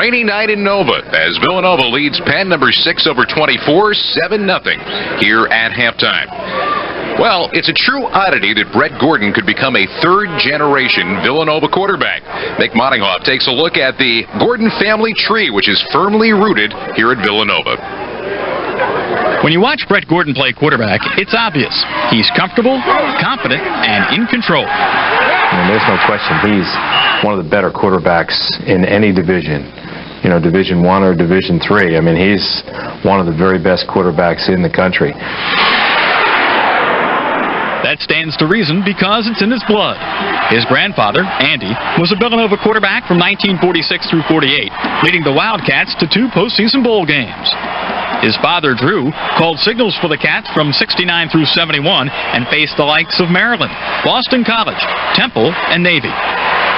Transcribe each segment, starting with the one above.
rainy night in Nova as Villanova leads Penn number 6 over 24, 7-0 here at halftime. Well, it's a true oddity that Brett Gordon could become a third-generation Villanova quarterback. Mick Mottinghoff takes a look at the Gordon family tree, which is firmly rooted here at Villanova. When you watch Brett Gordon play quarterback, it's obvious. He's comfortable, confident, and in control. There's no question he's one of the better quarterbacks in any division. You know, Division I or Division III. I mean, he's one of the very best quarterbacks in the country. That stands to reason because it's in his blood. His grandfather, Andy, was a Villanova quarterback from 1946 through 48, leading the Wildcats to 2 postseason bowl games. His father, Drew, called signals for the Cats from 69 through 71 and faced the likes of Maryland, Boston College, Temple, and Navy.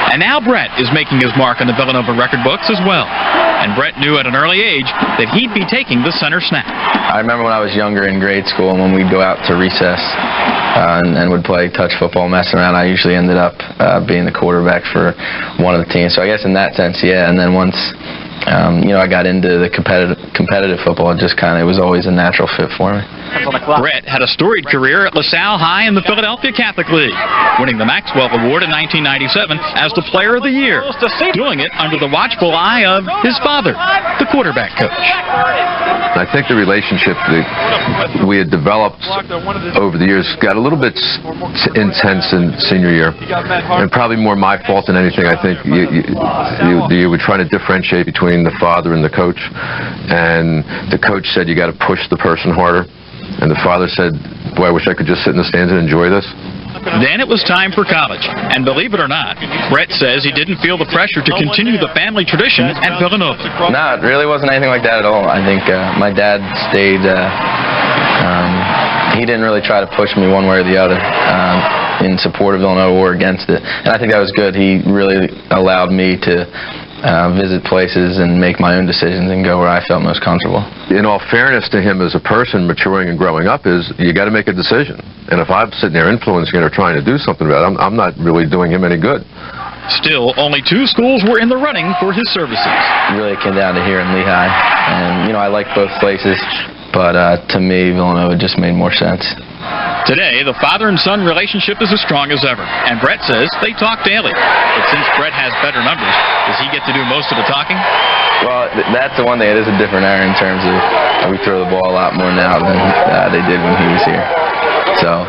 And now Brett is making his mark on the Villanova record books as well. And Brett knew at an early age that he'd be taking the center snap. I remember when I was younger in grade school and when we'd go out to recess and would play touch football, messing around, I usually ended up being the quarterback for one of the teams. So I guess in that sense, yeah. And then once I got into the competitive football, it was always a natural fit for me. Brett had a storied career at LaSalle High in the Philadelphia Catholic League, winning the Maxwell Award in 1997 as the Player of the Year, doing it under the watchful eye of his father, the quarterback coach. I think the relationship that we had developed over the years got a little bit intense in senior year, and probably more my fault than anything. I think you were trying to differentiate between the father and the coach, and the coach said you got to push the person harder. And the father said, boy, I wish I could just sit in the stands and enjoy this. Then it was time for college. And believe it or not, Brett says he didn't feel the pressure to continue the family tradition at Villanova. No, it really wasn't anything like that at all. I think my dad stayed, he didn't really try to push me one way or the other in support of Villanova or against it. And I think that was good. He really allowed me to visit places and make my own decisions and go where I felt most comfortable. In all fairness to him as a person maturing and growing up, is you got to make a decision. And if I'm sitting there influencing it or trying to do something about it, I'm not really doing him any good. Still, only 2 schools were in the running for his services. Really, it came down to here in Lehigh. And, I like both places, but to me, Villanova just made more sense. Today, the father and son relationship is as strong as ever, and Brett says they talk daily. But since Brett has better numbers, does he get to do most of the talking? Well, that's the one thing. It is a different era in terms of we throw the ball a lot more now than they did when he was here. So,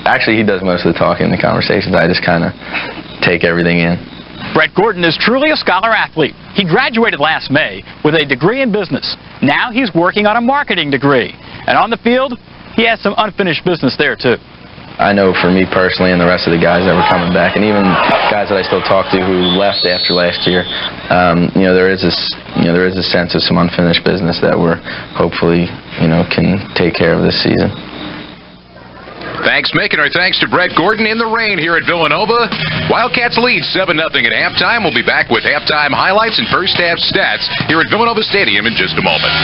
actually, he does most of the talking in the conversations. I just kind of take everything in. Brett Gordon is truly a scholar athlete. He graduated last May with a degree in business. Now he's working on a marketing degree. And on the field, he has some unfinished business there, too. I know for me personally and the rest of the guys that were coming back, and even guys that I still talk to who left after last year, there is a sense of some unfinished business that we're hopefully, can take care of this season. Thanks, Mick, and our thanks to Brett Gordon in the rain here at Villanova. Wildcats lead 7-0 at halftime. We'll be back with halftime highlights and first-half stats here at Villanova Stadium in just a moment.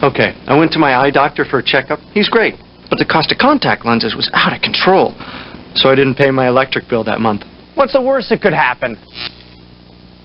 Okay, I went to my eye doctor for a checkup. He's great, but the cost of contact lenses was out of control, so I didn't pay my electric bill that month. What's the worst that could happen?